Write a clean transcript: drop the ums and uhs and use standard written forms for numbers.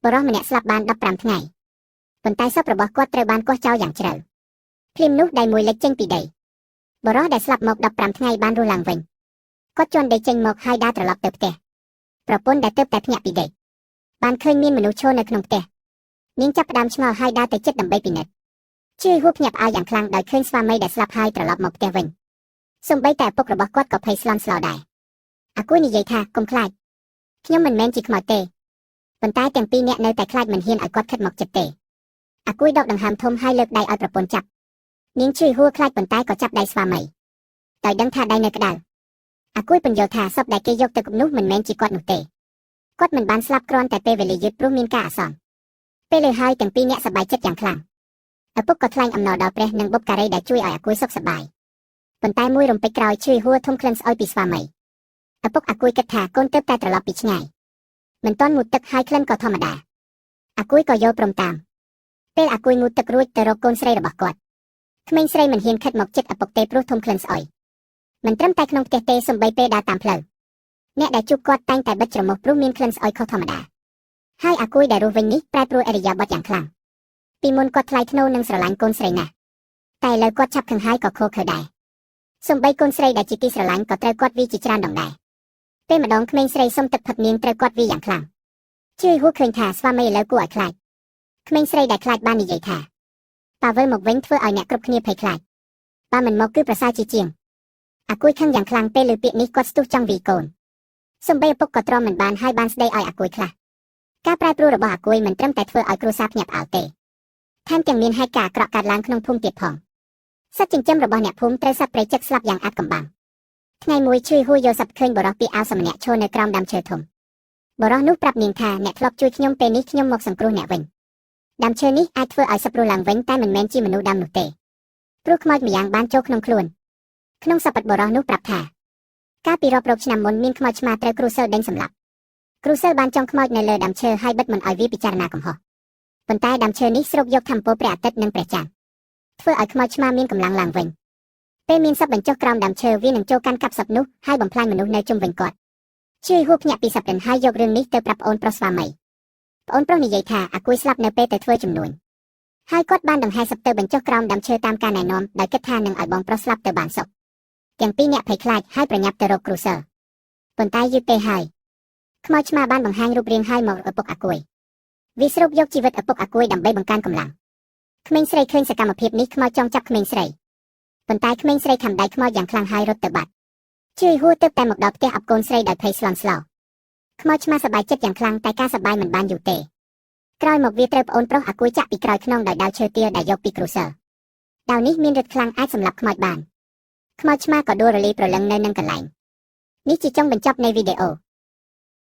បរិះម្នាក់ស្លាប់បាន15ថ្ងៃប៉ុន្តែសពរបស់គាត់ត្រូវបានកោះចោលយ៉ាងជ្រៅភ្លាមនោះដៃមួយលេចចេញពីដីបរិះដែលស្លាប់មក15ថ្ងៃបានរស់ឡើងវិញគាត់ជន់ដីចេញមកហើយដើរត្រឡប់ទៅផ្ទះប្រពន្ធដែលទើបតែភ្ញាក់ពីដេកបានឃើញមានមនុស្សឈរនៅក្នុងផ្ទះនាងចាប់ផ្ដើមឆ្ងល់ហើយដើរទៅជិតដើម្បីពិនិត្យជឿហួសភ្ញាក់ផ្អើលយ៉ាងខ្លាំងដោយឃើញស្វាមីដែលស្លាប់ហើយត្រឡប់មកផ្ទះវិញសូម្បីតែឪពុករបស់គាត់ក៏ភ័យស្លន់ស្លោដែរអាគួយនិយាយថាកុំខ្លាចខ្ញុំមិនមែនជាខ្មោចទេប៉ុន្តែទាំងពីរនាក់នៅតែខ្លាចមិនហ៊ានឲ្យគាត់ខិតមកជិតទេអាគួយដកដង្ហើមធំហើយលើកដៃឲ្យប្រពន្ធចាប់នាងជឿហួសខ្លាចប៉ុន្តែក៏ចាប់ដៃស្វាមីដោយដឹងថាដៃនៅក្តៅអាគួយពន្យល់ថាសពដែលគេយកទៅគំនោះមិនមែនជាគាត់នោះទេគាត់មិនបានស្លាប់គ្រាន់តែពេលវេលាយឺតព្រោះមានការអាសន្នពេលលើហើយទាំងពីរនាក់សប្បាយចិត្តយ៉ាងខ្លាំងឪពុកក៏ថ្លែងអំណរដល់ព្រះនិងបុព្វការីដែលជួយឲ្យអាគួយសុខសប្បាយប៉ុន្តែមួយរំពេចក្រោយជឿហួសធំក្លិនស្អុយពីស្វាមីឪពុកអាគួយគិតថាកូនទើបតែត្រឡប់ពីឆ្ងាយមិនទាន់ងូតទឹកហើយក្លិនក៏ធម្មតាអាគួយក៏យល់ព្រមតាមពេលអាគួយងូតទឹករួចទៅរកកូនស្រីរបស់គាត់ក្មេងស្រីមិនហ៊ានខិតមកជិតឪពុកទេព្រោះធំក្លិនស្អុយមិនត្រឹមតែក្នុងផ្ទះទេសូម្បីពេលដើរតាមផ្លូវអ្នកដែលជួបគាត់តែងតែបិទច្រមុះព្រោះមានក្លិនស្អុយខុសធម្មតាហើយអាគួយដែលរស់វិញនេះប្រែប្រួលឥរិយាបថយ៉ាងខ្លាំងពីមុនគាត់ថ្លៃថ្នូរនិងស្រឡាញ់កូនស្រីណាស់តែឥឡូវគាត់ឆាប់ខឹងហើយក៏ខកខើដែរសូម្បីកូនស្រីដែលជាទីស្រឡាញ់ក៏ត្រូវគាត់វាជាច្រើនដងដែរពេលម្ដងក្មេងស្រីសុំទឹកផឹកនាងត្រូវគាត់វាយ៉ាងខ្លាំងជឿហួសឃើញថាស្វាមីឥឡូវគួរឲ្យខ្លាចក្មេងស្រីដែលខ្លាចបាននិយាយថាប៉ាវិលមកវិញធ្វើឲ្យអ្នកគ្រប់គ្នាភ័យខ្លាចប៉ាមិនមកគឺប្រសើរជាជាងអាគួយខឹងយ៉ាងខ្លាំងពេលលើពាក្យនេះគាត់ស្ទុះចង់វាយកូនសូម្បីឪពុកក៏ទ្រាំមិនបានហើយបានស្ដីឲ្យអាគួយខ្លះការប្រែប្រួលរបស់អាគួយមិនត្រឹមតែធ្វើឲ្យគ្រួសារភ្ញាក់ផ្អើលទេថែមទាំងមានហេតុការណ៍អាក្រក់កើតឡើងក្នុងភូមិទៀតផងសត្វចិញ្ចឹមរបស់អ្នកភូមិត្រូវសត្វព្រៃចឹកស្លាប់យ៉ាងអាថ៌កំបាំងថ្ងៃមួយជួយហួយយកសត្វឃើញបរិះពីអាវសម្នាក់ឈរនៅក្រោមដើមឈើធំបរិះនោះប្រាប់នាងថាអ្នកធ្លាប់ជួយខ្ញុំពេលនេះខ្ញុំមកសង្គ្រោះអ្នកវិញដើមឈើនេះអាចធ្វើឲ្យសត្វរស់ឡើងវិញតែមិនមែនជាមនុស្សដើមនោះទេព្រោះខ្មោចម្យ៉ាងបានចូលក្នុងខ្លួនក្នុងសព្ទបរិះនោះប្រាប់ថាកាលពីរាប់រយឆ្នាំមុនមានខ្មោចឆ្មាត្រូវគ្រូសិលដេញសម្លាប់គ្រូសិលបានចង់ខ្មោចនៅលើដើមឈើហើយបិទមិនឲ្យវាពិចារណាកំហុសប៉ុន្តែដើមឈើនេះស្រូបយកថាមពលព្រះអាទិត្យនិងព្រះច័ន្ទធ្វើឲ្យខ្មោចឆ្មាមានកម្លាំងឡើងវិញពេលមានសត្វបញ្ចុះក្រោមដើមឈើវានឹងចូលកាន់កាប់សត្វនោះហើយបំផ្លាញមនុស្សនៅជុំវិញគាត់ជឿហួសភ្ញាក់ពីសត្វរិនហើយយករឿងនេះទៅប្រាប់ប្អូនប្រុសស្វាមីប្អូនប្រុសនិយាយថាអាគួយស្លាប់នៅពេលទៅធ្វើជំនួញហើយគាត់បានដង្ហែសពទៅបញ្ចុះក្រោមដើមឈើតាមការណែនាំដោយគិតថានឹងឲ្យបងប្រុសស្លាប់ទៅបានសុខទាំងពីរអ្នកភ័យខ្លាចហើយប្រញាប់ទៅរកគ្រូសិលប៉ុន្តែយឺតពេកហើយខ្មោចឆ្មាបានបង្ហាញរូបរាងហើយមកឪពុកអាគួយវាស្រូបយកជីវិតឪពុកអាគួយដើម្បីបង្កើនកម្លាំងក្មេងស្រីឃើញសកម្មភាពនេះខ្មោចចង់ចាប់ក្មេងស្រីប៉ុន្តែក្មេងស្រីខំដៃខ្មោចយ៉ាងខ្លាំងហើយរត់ទៅបាត់ជឿហួសទៅតែមកដល់ផ្ទះអបកូនស្រីដោយភ័យស្លន់ស្លោខ្មោចឆ្មាសប្បាយចិត្តយ៉ាងខ្លាំងតែការសប្បាយមិនបានយូរទេក្រោយមកវាត្រូវប្អូនប្រុសអាគួយចាក់ពីក្រោយខ្នងដោយដាវឈើទាលដែលយកពីគ្រូសិលដាវនេះមានឫទ្ធិខ្លាំងអាចសម្លាប់ខ្មោចបានខ្មោចឆ្មាក៏ដួលរលាយប្រលឹងនៅនឹងកន្លែងនេះជាចុងបញ្ចប់នៃវីដេអូ